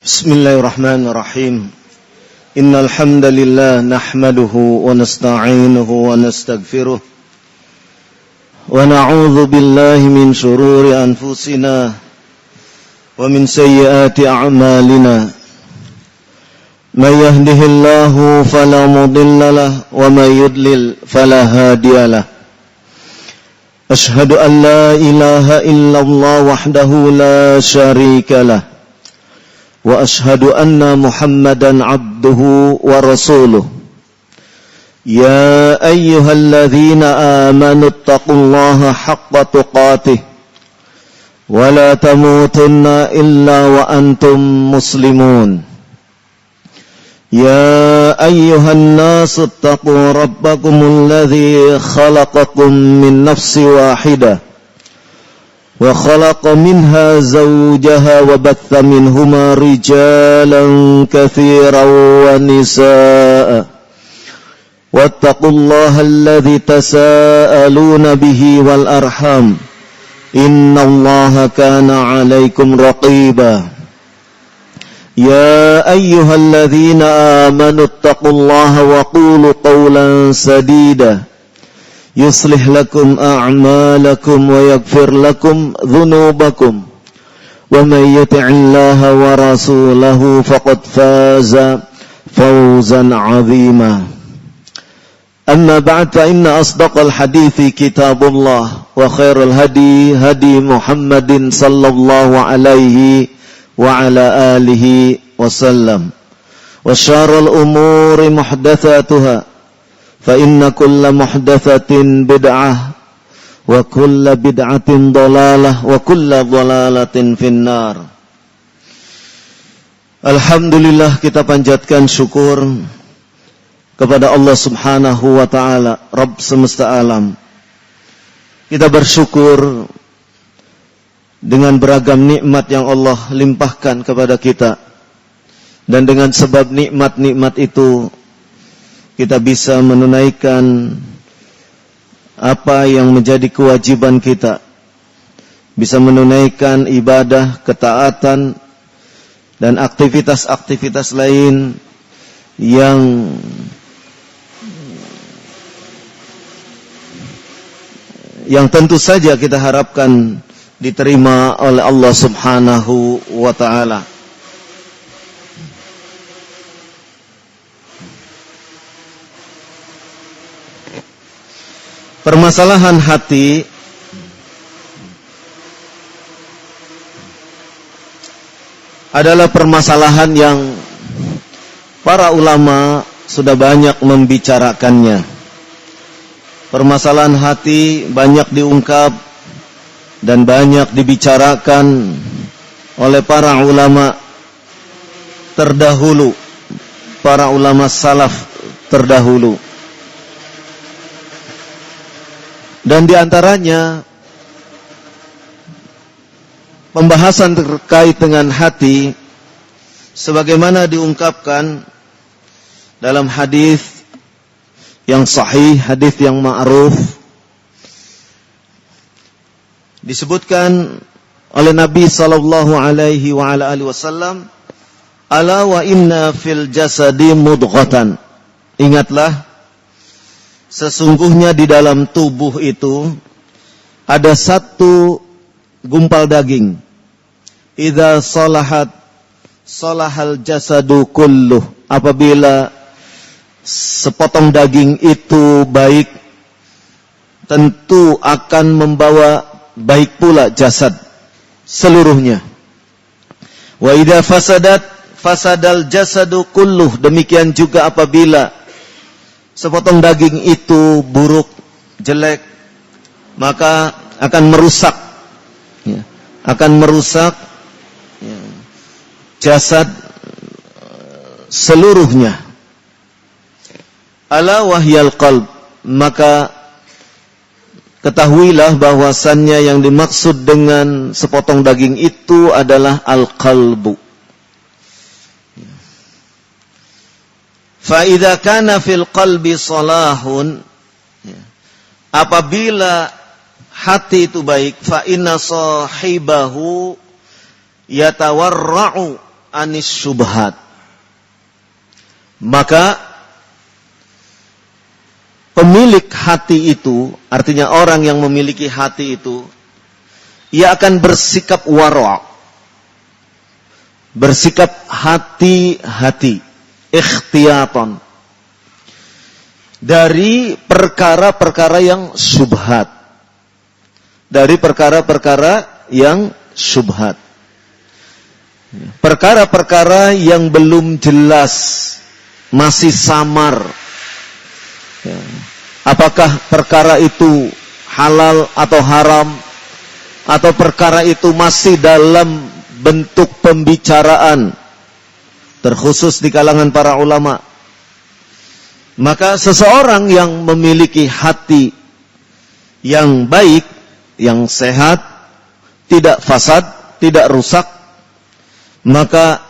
Bismillahirrahmanirrahim. Innal hamdalillah nahmaduhu wa nasta'inuhu wa nastaghfiruh wa na'udzu billahi min shururi anfusina wa min sayyiati a'malina. May yahdihillahu fala mudilla lahu wa may yudlil fala hadiya lahu. Ashhadu an la ilaha illallah wahdahu la syarika lahu wa ashhadu anna Muhammadan abduhu wa rasuluh. Ya ayyuhalladzina amanu taqullaha haqqa tuqatih wa la tamutunna illa wa antum muslimun. Ya ayyuhan nasu taqu rabbakumul ladzi khalaqakum min nafsin wahidah wa khalaqa minha zawjaha wa batha minhuma rijalan katsiran wa nisaa wattaqullaha alladzi tasaaluna bihi wal arham innallaha kana 'alaikum raqiba. Ya ayyuhalladzina amanu taqullaha wa qulu qawlan sadida yuslih lakum a'malakum wa yaghfir lakum dhunubakum wa may yuti'illaha wa rasulahu faqad faza fawzan 'azima. Amma ba'd, fa inna asdaqal hadithi kitabullah wa khairal hadi hadi Muhammadin sallallahu alaihi wa ala alihi wasallam wa syarrul umuri muhdatsatuha fa inna kulla muhdatsatin bid'ah wa kulla bid'atin dhalalah wa kulla dhalalatin finnar. Alhamdulillah, kita panjatkan syukur kepada Allah Subhanahu wa taala, Rabb semesta alam. Kita bersyukur dengan beragam nikmat yang Allah limpahkan kepada kita, dan dengan sebab nikmat-nikmat itu kita bisa menunaikan apa yang menjadi kewajiban kita, bisa menunaikan ibadah, ketaatan, dan aktivitas-aktivitas lain yang tentu saja kita harapkan diterima oleh Allah Subhanahu wa ta'ala. Permasalahan hati adalah permasalahan yang para ulama sudah banyak membicarakannya. Permasalahan hati banyak diungkap dan banyak dibicarakan oleh para ulama terdahulu, para ulama salaf terdahulu. Dan di antaranya pembahasan terkait dengan hati sebagaimana diungkapkan dalam hadis yang sahih, hadis yang ma'ruf, disebutkan oleh Nabi sallallahu alaihi wa ala alihi wasallam, ala wa inna fil jasadi mudghatan. Ingatlah, sesungguhnya di dalam tubuh itu ada satu gumpal daging. Idza salahat salahal jasadu kulluh. Apabila sepotong daging itu baik, tentu akan membawa baik pula jasad seluruhnya. Wa idza fasadat fasadal jasadu kulluh. Demikian juga apabila sepotong daging itu buruk, jelek, maka akan merusak, akan merusak jasad seluruhnya. Ala wahyal qalb. Maka ketahuilah bahwasannya yang dimaksud dengan sepotong daging itu adalah al-qalbu. Fa idza kana fil qalbi salahun, apabila hati itu baik, fa inna sahibahu yatawarra'u anis syubhat. Maka pemilik hati itu, artinya orang yang memiliki hati itu, ia akan bersikap wara', bersikap hati-hati, ikhtiyatan, dari perkara-perkara yang syubhat, dari perkara-perkara yang syubhat, perkara-perkara yang belum jelas, masih samar. Apakah perkara itu halal atau haram, atau perkara itu masih dalam bentuk pembicaraan, terkhusus di kalangan para ulama. Maka seseorang yang memiliki hati yang baik, yang sehat, tidak fasad, tidak rusak, maka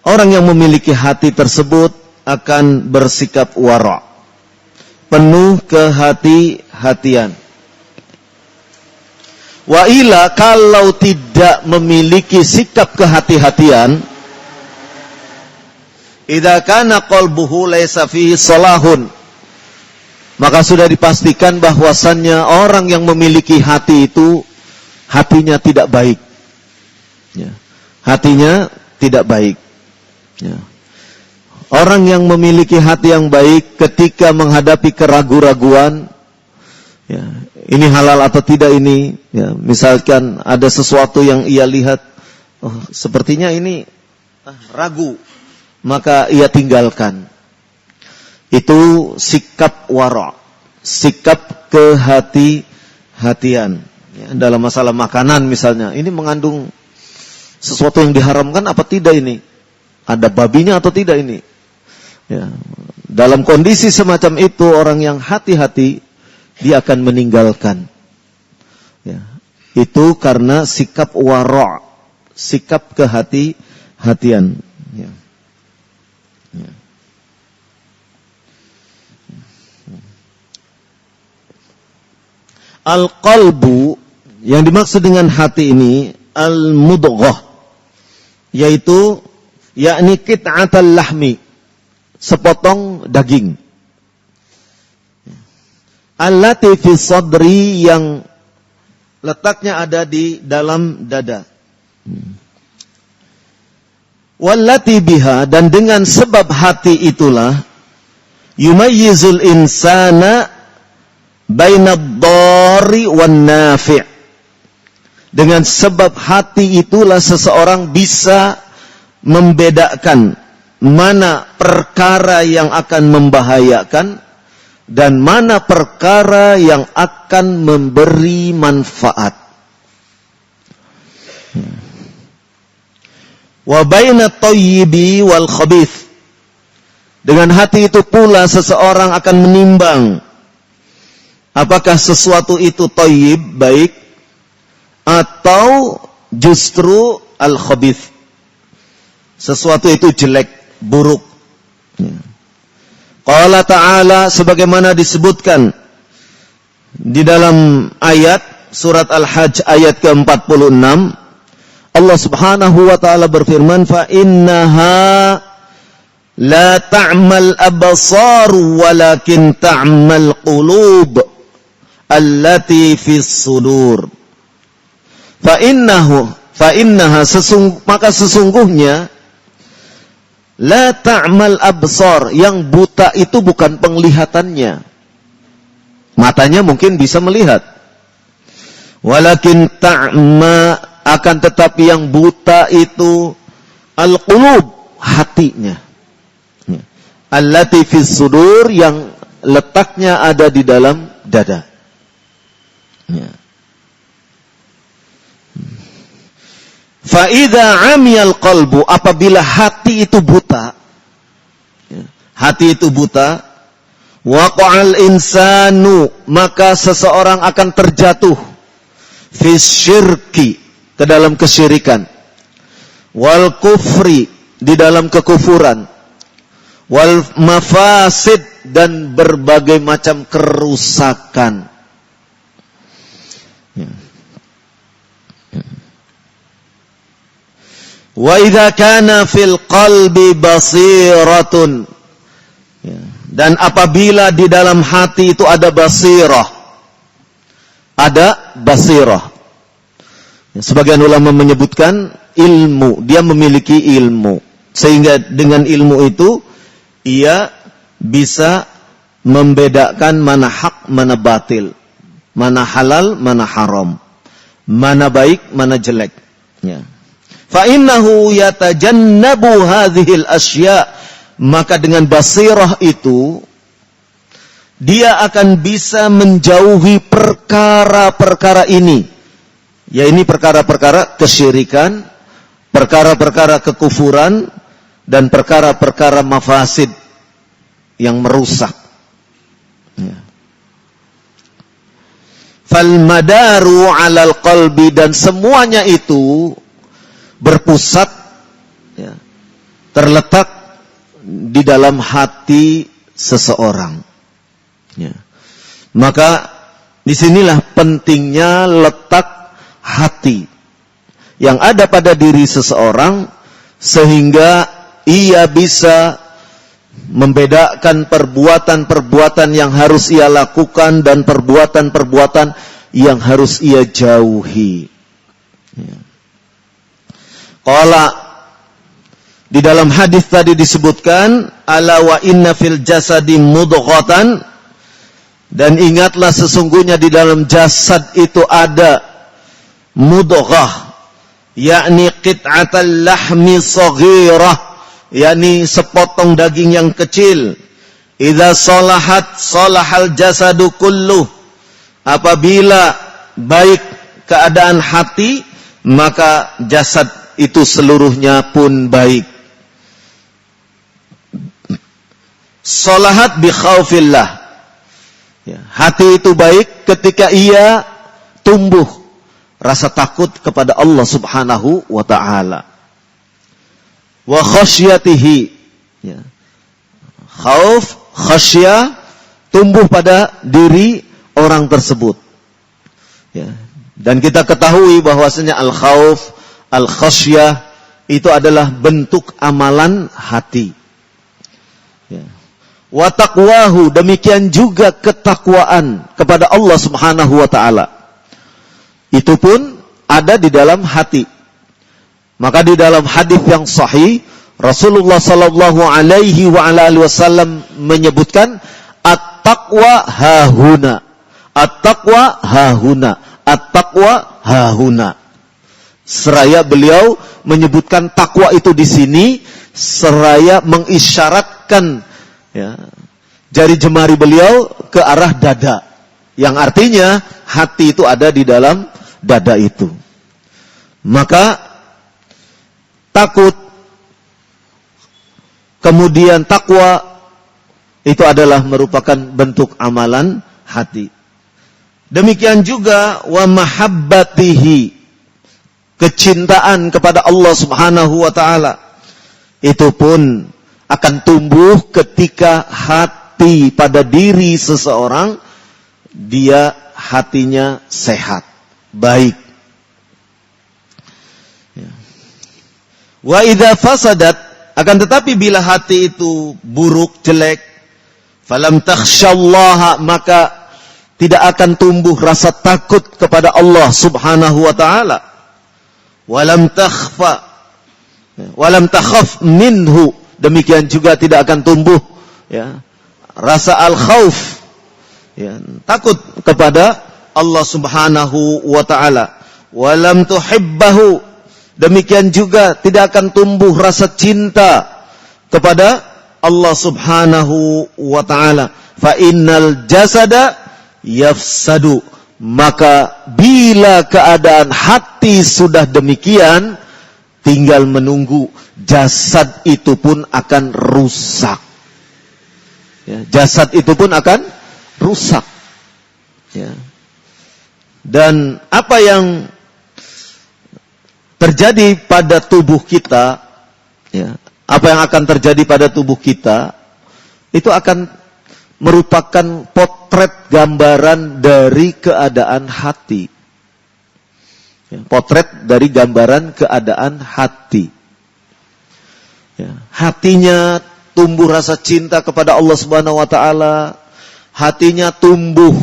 orang yang memiliki hati tersebut akan bersikap wara', penuh kehati-hatian. Wa ila, kalau tidak memiliki sikap kehati-hatian, idza kana qalbuhu laysa fihi salahun, maka sudah dipastikan bahwasannya orang yang memiliki hati itu hatinya tidak baik. Ya. Hatinya tidak baik. Ya. Orang yang memiliki hati yang baik ketika menghadapi keraguan-raguan, ya, ini halal atau tidak ini, ya, misalkan ada sesuatu yang ia lihat, oh, sepertinya ini ragu, maka ia tinggalkan. Itu sikap wara', sikap kehati-hatian. Ya, dalam masalah makanan misalnya, ini mengandung sesuatu yang diharamkan apa tidak ini? Ada babinya atau tidak ini? Ya, dalam kondisi semacam itu orang yang hati-hati dia akan meninggalkan. Ya, itu karena sikap wara', sikap kehati-hatian. Ya. Ya. Al-qalbu, yang dimaksud dengan hati ini al-mudghah, yaitu yakni qit'atul lahmi, sepotong daging. Allati fi sadri, yang letaknya ada di dalam dada. Wallati biha, dan dengan sebab hati itulah yumayyizul insana bainad dhari wan nafi'. Dengan sebab hati itulah seseorang bisa membedakan mana perkara yang akan membahayakan dan mana perkara yang akan memberi manfaat. Wa baina thayyibi wal khabith. Dengan hati itu pula seseorang akan menimbang apakah sesuatu itu thayyib, baik, atau justru al-khabith, sesuatu itu jelek, buruk. Qala ta'ala, sebagaimana disebutkan di dalam ayat surat Al-Hajj ayat ke-46, Allah Subhanahu wa taala berfirman, fa innaha la ta'mal absar walakin ta'mal qulub allati fis sudur. Fa innaha, maka sesungguhnya la ta'mal absar, yang buta itu bukan penglihatannya. Matanya mungkin bisa melihat. Walakin ta'ma, akan tetapi yang buta itu al-qulub, hatinya. Allati fis sudur, yang letaknya ada di dalam dada. Ya. Fa idza amiyal qalbu, apabila hati itu buta, ya, hati itu buta, waqa'al insanu, maka seseorang akan terjatuh fis syirki, ke dalam kesyirikan, wal kufri, di dalam kekufuran, wal mafasid, dan berbagai macam kerusakan. Ya. Wa idza kana fil qalbi basiratun. Ya. Dan apabila di dalam hati itu ada basirah. Ada basirah. Ya, sebagian ulama menyebutkan ilmu, dia memiliki ilmu. Sehingga dengan ilmu itu ia bisa membedakan mana hak, mana batil, mana halal, mana haram, mana baik, mana jelek. Ya. Fa innahu yatajannabu hadhil asya, maka dengan basirah itu dia akan bisa menjauhi perkara-perkara ini. Ya, ini perkara-perkara kesyirikan, perkara-perkara kekufuran, dan perkara-perkara mafasid yang merusak. Ya. Fal madaru 'alal qalbi, dan semuanya itu berpusat, ya, terletak di dalam hati seseorang. Ya. Maka disinilah pentingnya letak hati yang ada pada diri seseorang, sehingga ia bisa membedakan perbuatan-perbuatan yang harus ia lakukan dan perbuatan-perbuatan yang harus ia jauhi. Ya. Qala, di dalam hadis tadi disebutkan, ala wa inna fil jasadi mudghatan, dan ingatlah sesungguhnya di dalam jasad itu ada mudghah, yakni qit'atal lahmi saghirah, yakni sepotong daging yang kecil. Idza salahat salahal jasadu kulluh, apabila baik keadaan hati, maka jasad itu seluruhnya pun baik. Salahat bi khaufillah, ya, hati itu baik ketika ia tumbuh rasa takut kepada Allah Subhanahu wa ta'ala. Wa khasyatihi, ya. Khauf, khasyah tumbuh pada diri orang tersebut. Ya. Dan kita ketahui bahwasanya al-khauf, al-khasyah itu adalah bentuk amalan hati. Ya. Wa taqwahu, demikian juga ketakwaan kepada Allah Subhanahu wa ta'ala. Itu pun ada di dalam hati. Maka di dalam hadis yang sahih, Rasulullah sallallahu alaihi wa ala alihi wasallam menyebutkan at-taqwa hahuna. At-taqwa hahuna. At-taqwa hahuna. Seraya beliau menyebutkan takwa itu di sini, seraya mengisyaratkan, ya, jari jemari beliau ke arah dada, yang artinya hati itu ada di dalam dada itu. Maka takut, kemudian takwa, itu adalah merupakan bentuk amalan hati. Demikian juga wa mahabbatihi, kecintaan kepada Allah Subhanahu wa ta'ala, itu pun akan tumbuh ketika hati pada diri seseorang, dia hatinya sehat, baik. Wa idza fasadat, akan tetapi bila hati itu buruk, jelek, falam takhsyallaha, maka tidak akan tumbuh rasa takut kepada Allah Subhanahu wa ta'ala. Walam takhfa, walam takhaf minhu, demikian juga tidak akan tumbuh, ya, rasa al-khauf, ya, takut kepada Allah Subhanahu wa ta'ala. Walam tuhibbahu, demikian juga tidak akan tumbuh rasa cinta kepada Allah Subhanahu wa ta'ala. Fa innal jasada yafsadu, maka bila keadaan hati sudah demikian, tinggal menunggu jasad itu pun akan rusak. Ya, jasad itu pun akan rusak. Ya. Dan apa yang terjadi pada tubuh kita, ya, apa yang akan terjadi pada tubuh kita, itu akan merupakan potret gambaran dari keadaan hati. Ya, potret dari gambaran keadaan hati. Ya, hatinya tumbuh rasa cinta kepada Allah Subhanahu wa taala, hatinya tumbuh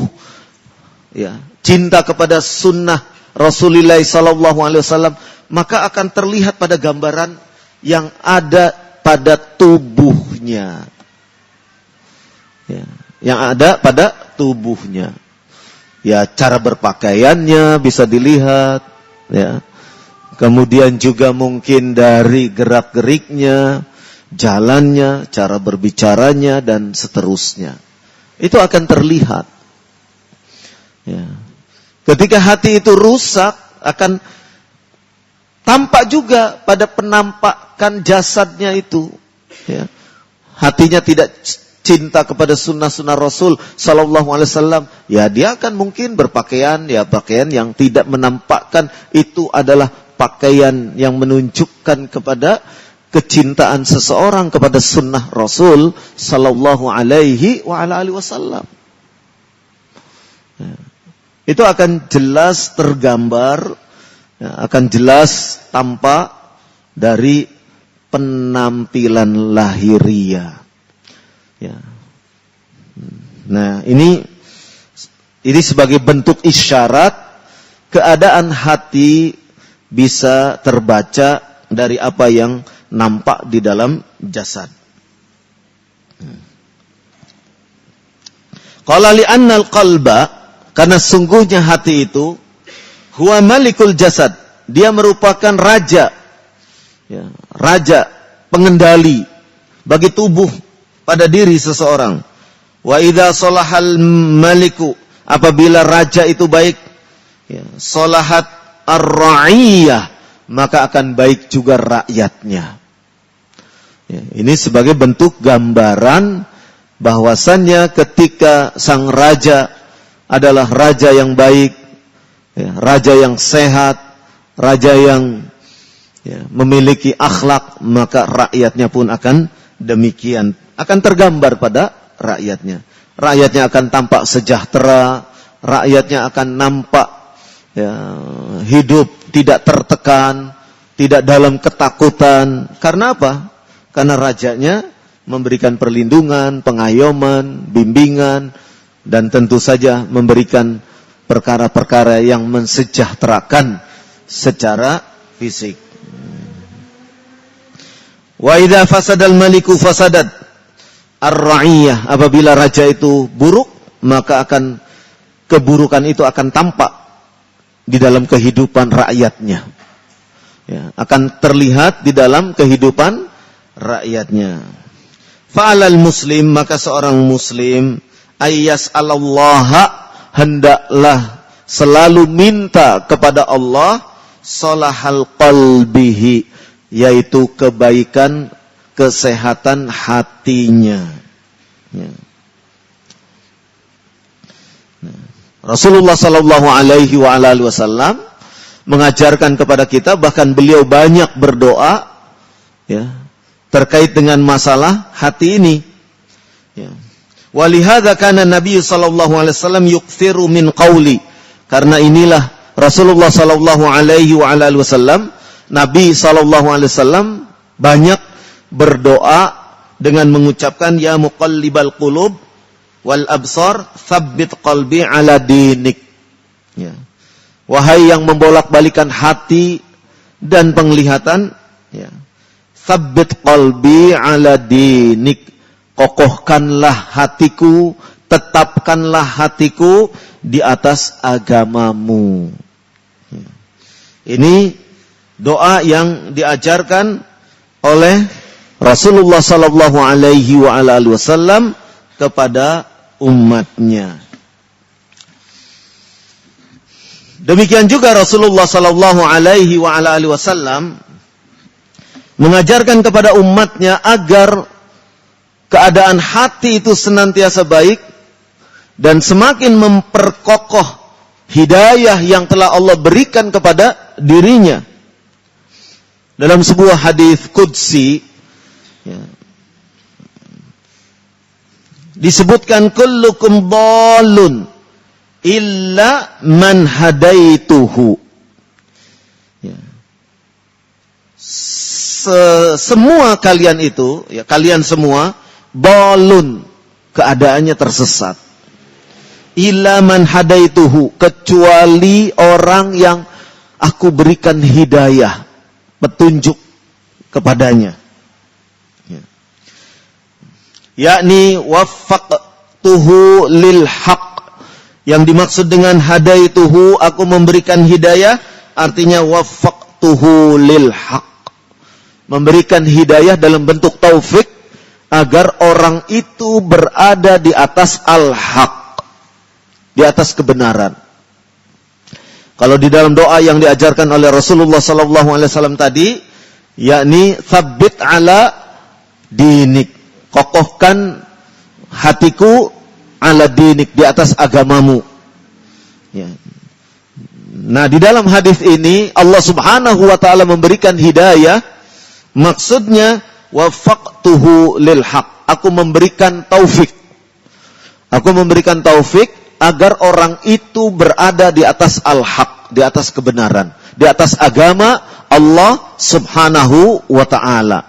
ya, cinta kepada sunnah Rasulullah sallallahu alaihi wasallam, maka akan terlihat pada gambaran yang ada pada tubuhnya. Ya, yang ada pada tubuhnya. Ya, cara berpakaiannya bisa dilihat, ya. Kemudian juga mungkin dari gerak-geriknya, jalannya, cara berbicaranya, dan seterusnya. Itu akan terlihat. Ya. Ketika hati itu rusak, akan tampak juga pada penampakan jasadnya itu. Ya. Hatinya tidak cinta kepada sunnah-sunnah Rasul Sallallahu Alaihi Wasallam. Ya, dia akan mungkin berpakaian, ya pakaian yang tidak menampakkan itu adalah pakaian yang menunjukkan kepada kecintaan seseorang kepada sunnah Rasul Sallallahu Alaihi Wasallam. Ya. Itu akan jelas tergambar, ya, akan jelas tampak dari penampilan lahiriah. Ya. Nah, ini sebagai bentuk isyarat keadaan hati bisa terbaca dari apa yang nampak di dalam jasad. Qala li'anna al-qalba, karena sungguhnya hati itu huwa malikul jasad, dia merupakan raja, ya, raja pengendali bagi tubuh pada diri seseorang. Wa idza salahal maliku, apabila raja itu baik, ya, salahat ar-ra'iyah, maka akan baik juga rakyatnya. Ya, ini sebagai bentuk gambaran bahwasannya ketika sang raja adalah raja yang baik, ya, raja yang sehat, raja yang ya, memiliki akhlak, maka rakyatnya pun akan demikian, akan tergambar pada rakyatnya. Rakyatnya akan tampak sejahtera, rakyatnya akan nampak ya, hidup tidak tertekan, tidak dalam ketakutan. Karena apa? Karena rajanya memberikan perlindungan, pengayoman, bimbingan, dan tentu saja memberikan perkara-perkara yang mensejahterakan secara fisik. Wa idza fasadal maliku fasadat ar-ra'iyah, apabila raja itu buruk, maka akan keburukan itu akan tampak di dalam kehidupan rakyatnya, ya, akan terlihat di dalam kehidupan rakyatnya. Fa'alal muslim, maka seorang muslim ayyas alallaha, hendaklah selalu minta kepada Allah salahal qalbihi, yaitu kebaikan, kesehatan hatinya. Ya. Rasulullah sallallahu alaihi wasallam mengajarkan kepada kita, bahkan beliau banyak berdoa ya, terkait dengan masalah hati ini. Ya. Walihada kana Nabi sallallahu alaihi wasallam yukthiru min qauli. Karena inilah Rasulullah sallallahu alaihi wasallam, Nabi sallallahu alaihi wasallam banyak berdoa dengan mengucapkan ya muqallibal qulub wal absar tsabbit qalbi ala dinik. Ya. Wahai yang membolak-balikan hati dan penglihatan, ya. Tsabbit qalbi ala dinik. Kokohkanlah hatiku, tetapkanlah hatiku di atas agamamu. Ya. Ini doa yang diajarkan oleh Rasulullah sallallahu alaihi wasallam kepada umatnya. Demikian juga Rasulullah sallallahu alaihi wasallam mengajarkan kepada umatnya agar keadaan hati itu senantiasa baik dan semakin memperkokoh hidayah yang telah Allah berikan kepada dirinya. Dalam sebuah hadis qudsi, ya, disebutkan kullukum dhalun illa man hadaituhu. Ya. semua kalian itu, ya kalian semua, dalun, keadaannya tersesat. Illa man hadaituhu, kecuali orang yang aku berikan hidayah, petunjuk kepadanya. Yakni waffaqtuhu lil haq. Yang dimaksud dengan hadaituhu, aku memberikan hidayah, artinya waffaqtuhu lil haq. Memberikan hidayah dalam bentuk taufik agar orang itu berada di atas al-haq, di atas kebenaran. Kalau di dalam doa yang diajarkan oleh Rasulullah SAW tadi, yakni tsabbit ala dinik, kokohkan hatiku ala dinik, di atas agamamu. Ya. Nah, di dalam hadis ini Allah Subhanahu wa taala memberikan hidayah, maksudnya waffaqtuhu lil haq, aku memberikan taufik. Aku memberikan taufik agar orang itu berada di atas al-haq, di atas kebenaran, di atas agama Allah Subhanahu wa ta'ala.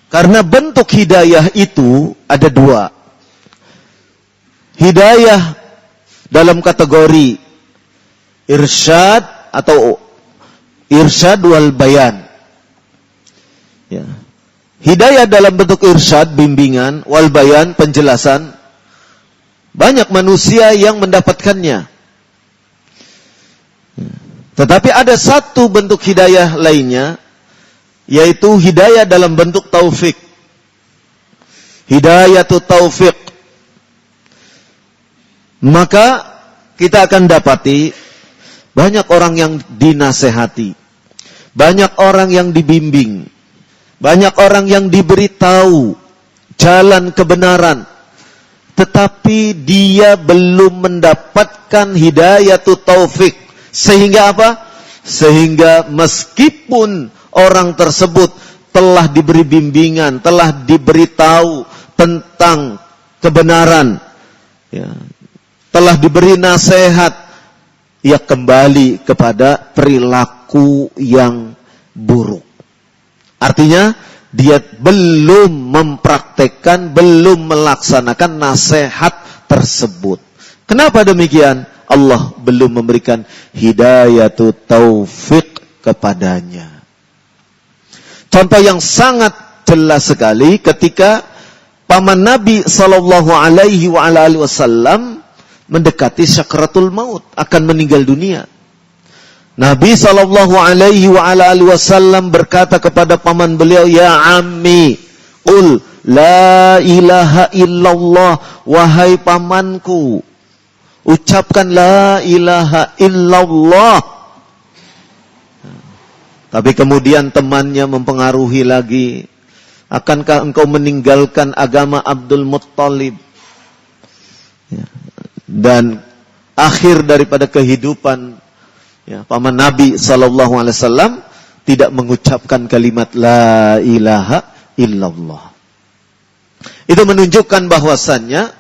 Karena bentuk hidayah itu ada dua. Hidayah dalam kategori irsyad atau irsyad wal bayan. Ya. Hidayah dalam bentuk irsyad, bimbingan, wal bayan, penjelasan. Banyak manusia yang mendapatkannya. Tetapi ada satu bentuk hidayah lainnya, yaitu hidayah dalam bentuk taufik. Hidayatu taufik. Maka kita akan dapati banyak orang yang dinasehati, banyak orang yang dibimbing, banyak orang yang diberitahu jalan kebenaran, tetapi dia belum mendapatkan hidayatu taufik. Sehingga apa? Sehingga meskipun orang tersebut telah diberi bimbingan, telah diberitahu tentang kebenaran, ya, telah diberi nasihat, ia kembali kepada perilaku yang buruk. Artinya dia belum mempraktekkan, belum melaksanakan nasihat tersebut. Kenapa demikian? Allah belum memberikan hidayatu taufik kepadanya. Contoh yang sangat jelas sekali ketika paman Nabi SAW mendekati syakaratul maut, akan meninggal dunia. Nabi SAW berkata kepada paman beliau, ya ammi, ul la ilaha illallah, wahai pamanku, ucapkan la ilaha illallah. Tapi kemudian temannya mempengaruhi lagi, akankah engkau meninggalkan agama Abdul Muttalib? Ya. Dan akhir daripada kehidupan, ya, paman Nabi SAW tidak mengucapkan kalimat la ilaha illallah. Itu menunjukkan bahwasannya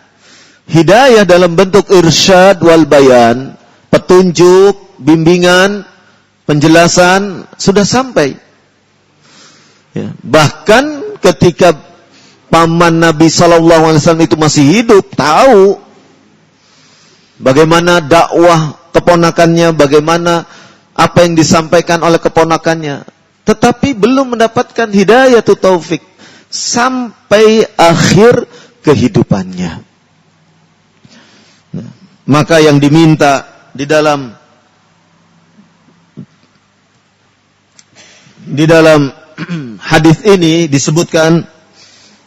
hidayah dalam bentuk irsyad wal bayan, petunjuk, bimbingan, penjelasan sudah sampai. Ya. Bahkan ketika paman Nabi SAW itu masih hidup, tahu bagaimana dakwah keponakannya, bagaimana apa yang disampaikan oleh keponakannya, tetapi belum mendapatkan hidayah tu taufik sampai akhir kehidupannya. Nah, maka yang diminta di dalam hadis ini disebutkan,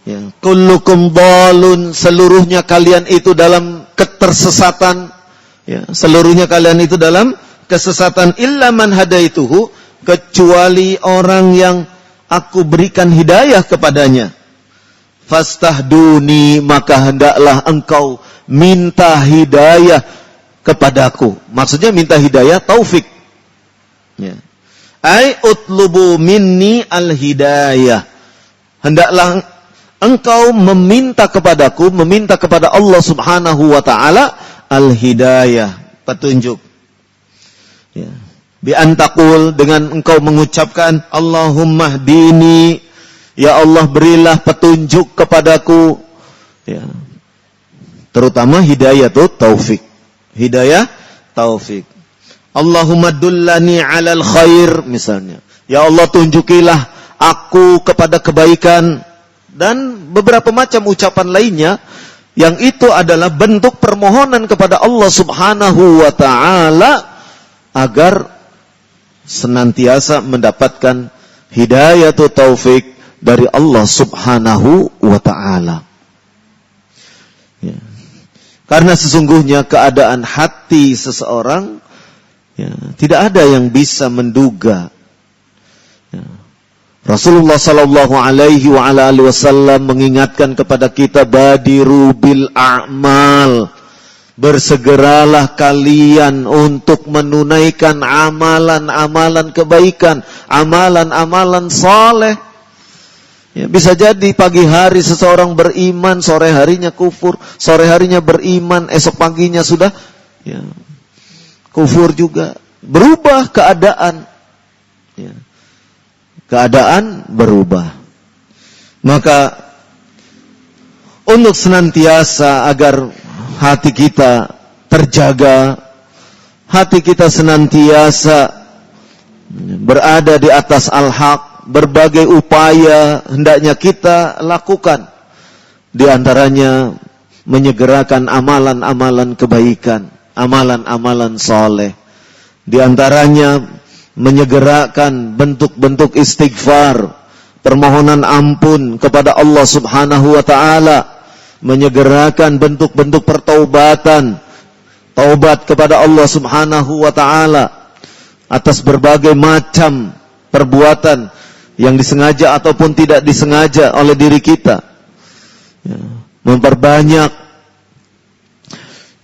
ya, kullukum dhalun, seluruhnya kalian itu dalam ketersesatan, ya, seluruhnya kalian itu dalam kesesatan, illa man hadaituhu, kecuali orang yang aku berikan hidayah kepadanya. Fastahduni, maka hendaklah engkau minta hidayah kepadaku. Maksudnya minta hidayah taufik. Ya. Ai utlubu minni al-hidayah. Hendaklah engkau meminta kepadaku, meminta kepada Allah Subhanahu wa taala al-hidayah, petunjuk. Ya. Bi antaqul, dengan engkau mengucapkan Allahumma hdini, ya Allah berilah petunjuk kepadaku. Ya. Terutama hidayah taufik. Hidayah taufik. Allahumma dullani 'alal khair misalnya. Ya Allah tunjukilah aku kepada kebaikan, dan beberapa macam ucapan lainnya yang itu adalah bentuk permohonan kepada Allah Subhanahu wa taala agar senantiasa mendapatkan hidayah atau taufik dari Allah Subhanahu wa taala. Ya. Karena sesungguhnya keadaan hati seseorang, ya, tidak ada yang bisa menduga. Ya. Rasulullah sallallahu alaihi wa ala alihi wasallam mengingatkan kepada kita, badiru bil a'mal. Bersegeralah kalian untuk menunaikan amalan-amalan kebaikan, amalan-amalan saleh. Ya, bisa jadi pagi hari seseorang beriman, sore harinya kufur, sore harinya beriman, esok paginya sudah ya, kufur juga. Berubah keadaan. Ya. Keadaan berubah. Maka untuk senantiasa agar hati kita terjaga, hati kita senantiasa berada di atas al-haq, berbagai upaya hendaknya kita lakukan. Di antaranya menyegerakan amalan-amalan kebaikan, amalan-amalan soleh. Di antaranya menyegerakan bentuk-bentuk istighfar, permohonan ampun kepada Allah Subhanahu wa taala, menyegerakan bentuk-bentuk pertaubatan, taubat kepada Allah Subhanahu wa taala atas berbagai macam perbuatan yang disengaja ataupun tidak disengaja oleh diri kita. Ya, memperbanyak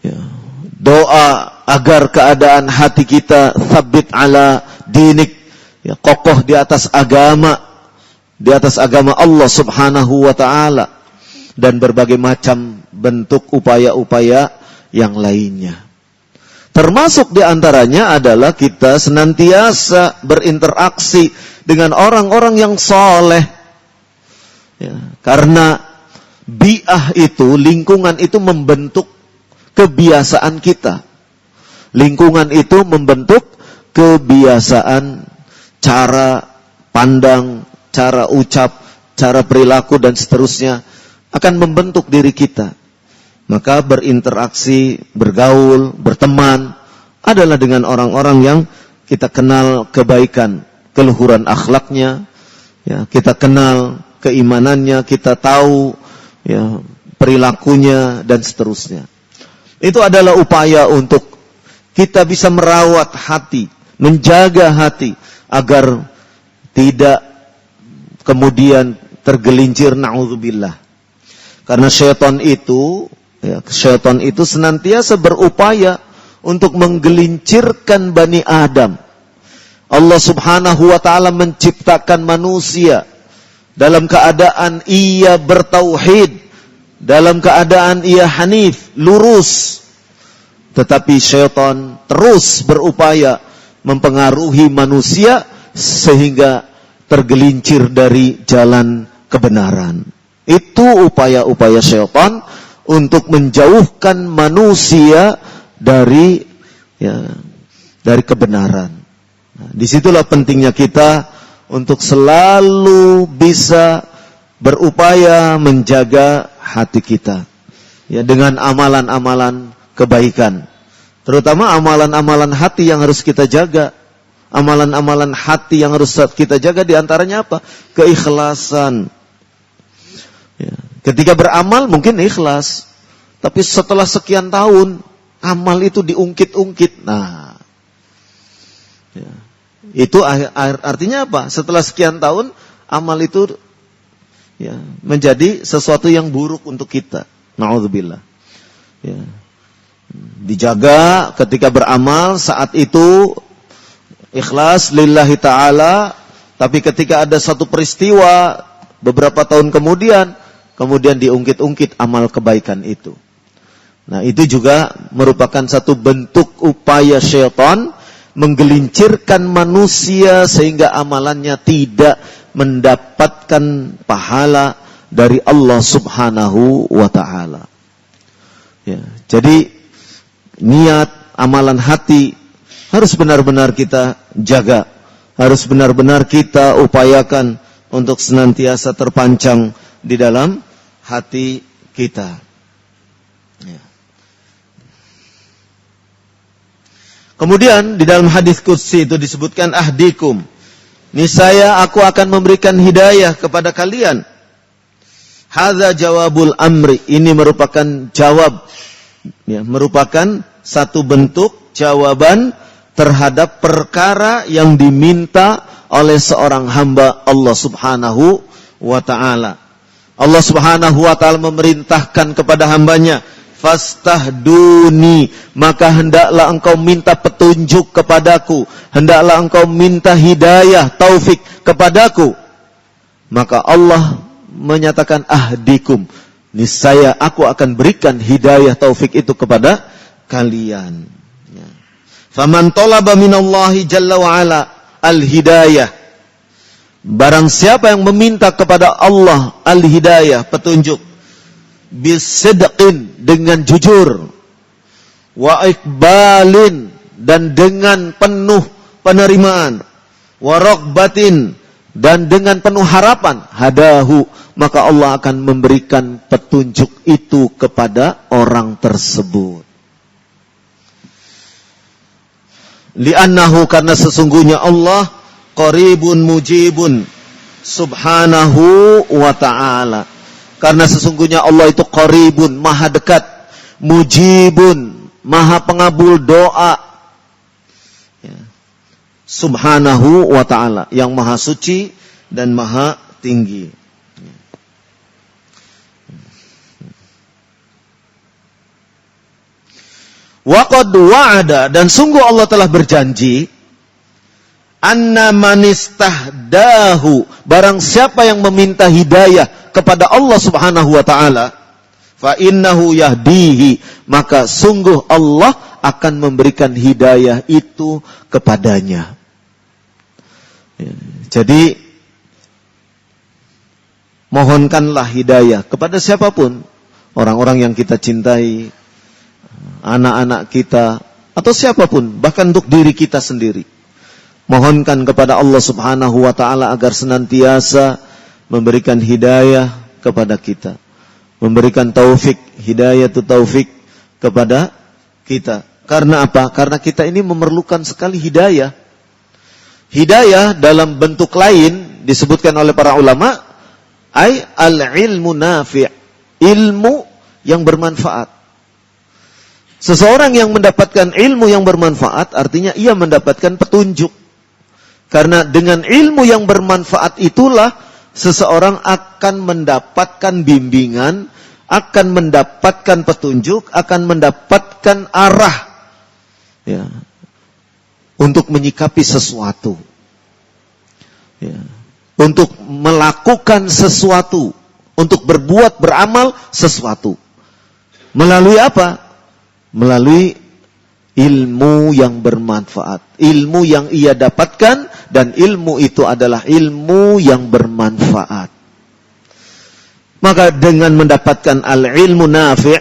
ya, doa agar keadaan hati kita tsabbit ala dinik, ya, kokoh di atas agama Allah Subhanahu wa taala, dan berbagai macam bentuk upaya-upaya yang lainnya. Termasuk di antaranya adalah kita senantiasa berinteraksi dengan orang-orang yang soleh. Ya, karena bi'ah itu, lingkungan itu membentuk kebiasaan kita. Lingkungan itu membentuk kebiasaan, cara pandang, cara ucap, cara perilaku, dan seterusnya akan membentuk diri kita. Maka berinteraksi, bergaul, berteman adalah dengan orang-orang yang kita kenal kebaikan, keluhuran akhlaknya, ya, kita kenal keimanannya, kita tahu ya, perilakunya, dan seterusnya. Itu adalah upaya untuk kita bisa merawat hati, menjaga hati agar tidak kemudian tergelincir, na'udzubillah. Karena syaitan itu senantiasa berupaya untuk menggelincirkan Bani Adam. Allah Subhanahu wa ta'ala menciptakan manusia dalam keadaan ia bertauhid, dalam keadaan ia hanif, lurus. Tetapi syaitan terus berupaya mempengaruhi manusia sehingga tergelincir dari jalan kebenaran. Itu upaya-upaya syaitan untuk menjauhkan manusia dari kebenaran. Nah, disitulah pentingnya kita untuk selalu bisa berupaya menjaga hati kita, ya, dengan amalan-amalan kebaikan, terutama amalan-amalan hati yang harus kita jaga. Amalan-amalan hati yang harus kita jaga diantaranya apa? Keikhlasan. Ya. Ketika beramal mungkin ikhlas, tapi setelah sekian tahun amal itu diungkit-ungkit. Nah, ya. Itu artinya apa? Setelah sekian tahun amal itu ya, menjadi sesuatu yang buruk untuk kita. Na'udzubillah. Ya. Dijaga ketika beramal, saat itu ikhlas lillahi ta'ala, tapi ketika ada satu peristiwa beberapa tahun kemudian diungkit-ungkit amal kebaikan itu. Nah, itu juga merupakan satu bentuk upaya syaitan menggelincirkan manusia sehingga amalannya tidak mendapatkan pahala dari Allah Subhanahu wa ta'ala. Ya, jadi niat, amalan hati harus benar-benar kita jaga, harus benar-benar kita upayakan untuk senantiasa terpancang di dalam hati kita. Ya. Kemudian di dalam hadis qudsi itu disebutkan ahdikum, niscaya aku akan memberikan hidayah kepada kalian. Hadza jawabul amri, ini merupakan jawab, ya, merupakan satu bentuk jawaban terhadap perkara yang diminta oleh seorang hamba Allah Subhanahu wa ta'ala. Allah Subhanahu wa ta'ala memerintahkan kepada hambanya, fastahduni, maka hendaklah engkau minta petunjuk kepadaku, hendaklah engkau minta hidayah, taufik kepadaku. Maka Allah menyatakan ahdikum, niscaya aku akan berikan hidayah, taufik itu kepada kalian. Ya. Faman talaba minallahi jalla wa ala al-hidayah, barang siapa yang meminta kepada Allah al-hidayah, petunjuk, bisidqin, dengan jujur, wa iqbalin, dan dengan penuh penerimaan, wa raghbatin, dan dengan penuh harapan, hadahu, maka Allah akan memberikan petunjuk itu kepada orang tersebut. Li'annahu, karena sesungguhnya Allah qaribun mujibun subhanahu wa ta'ala. Karena sesungguhnya Allah itu qaribun, maha dekat, mujibun, maha pengabul doa, ya. Subhanahu wa ta'ala, yang maha suci dan maha tinggi. Waqad wa'ada, dan sungguh Allah telah berjanji, anna manistahdahu, barang siapa yang meminta hidayah kepada Allah Subhanahu wa ta'ala, fa innahu yahdihi, maka sungguh Allah akan memberikan hidayah itu kepadanya. Ya, jadi mohonkanlah hidayah kepada siapapun, orang-orang yang kita cintai, anak-anak kita, atau siapapun, bahkan untuk diri kita sendiri. Mohonkan kepada Allah Subhanahu wa ta'ala agar senantiasa memberikan hidayah kepada kita, memberikan taufik, hidayah itu taufik kepada kita. Karena apa? Karena kita ini memerlukan sekali hidayah. Hidayah dalam bentuk lain disebutkan oleh para ulama, ay al-ilmu nafi', ilmu yang bermanfaat. Seseorang yang mendapatkan ilmu yang bermanfaat, artinya ia mendapatkan petunjuk. Karena dengan ilmu yang bermanfaat itulah seseorang akan mendapatkan bimbingan, akan mendapatkan petunjuk, akan mendapatkan arah, ya, untuk menyikapi sesuatu, ya, untuk melakukan sesuatu, untuk berbuat, beramal sesuatu. Melalui apa? Melalui ilmu yang bermanfaat, ilmu yang ia dapatkan, dan ilmu itu adalah ilmu yang bermanfaat. Maka dengan mendapatkan al-ilmu nafi',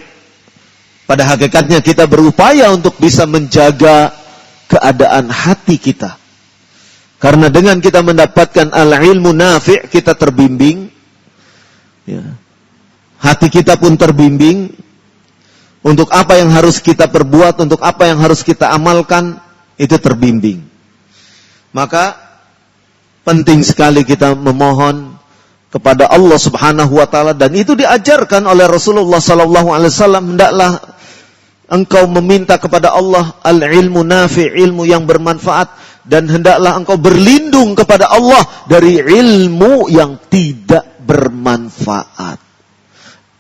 pada hakikatnya kita berupaya untuk bisa menjaga keadaan hati kita. Karena dengan kita mendapatkan al-ilmu nafi', kita terbimbing, ya, hati kita pun terbimbing untuk apa yang harus kita perbuat, untuk apa yang harus kita amalkan, itu terbimbing. Maka penting sekali kita memohon kepada Allah Subhanahu wa ta'ala, dan itu diajarkan oleh Rasulullah sallallahu alaihi wasallam, hendaklah engkau meminta kepada Allah al-ilmu nafi', ilmu yang bermanfaat, dan hendaklah engkau berlindung kepada Allah dari ilmu yang tidak bermanfaat.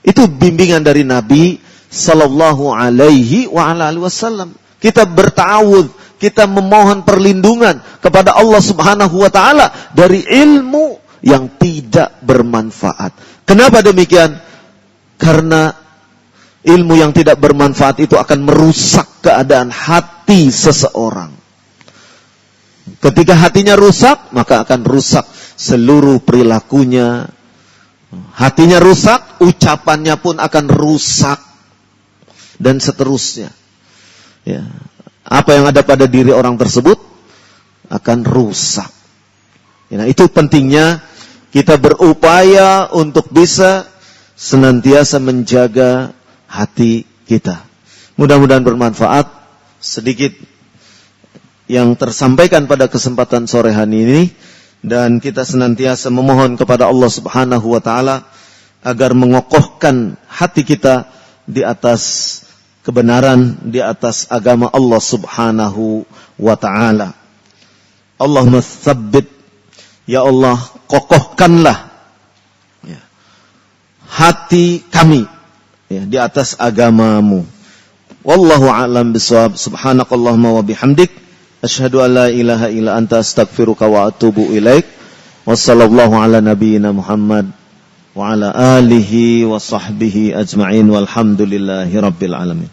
Itu bimbingan dari Nabi sallallahu alaihi wa ala alihi wasallam. Kita berta'awudz, kita memohon perlindungan kepada Allah Subhanahu wa taala dari ilmu yang tidak bermanfaat. Kenapa demikian? Karena ilmu yang tidak bermanfaat itu akan merusak keadaan hati seseorang. Ketika hatinya rusak, maka akan rusak seluruh perilakunya. Hatinya rusak, ucapannya pun akan rusak. Dan seterusnya. Ya. Apa yang ada pada diri orang tersebut akan rusak. Nah, itu pentingnya kita berupaya untuk bisa senantiasa menjaga hati kita. Mudah-mudahan bermanfaat sedikit yang tersampaikan pada kesempatan sore hari ini, dan kita senantiasa memohon kepada Allah Subhanahu wa taala agar mengokohkan hati kita di atas kebenaran, di atas agama Allah Subhanahu wa taala. Allahumma tsabbit, ya Allah, kokohkanlah ya, hati kami ya, di atas agamamu. Wallahu a'lam bishawab. Subhanakallahumma wa bihamdik, asyhadu an la ilaha illa anta, astaghfiruka wa atubu ilaik. Wassallallahu ala nabiyyina Muhammad wa ala alihi wa sahbihi ajma'in, walhamdulillahi rabbil alamin.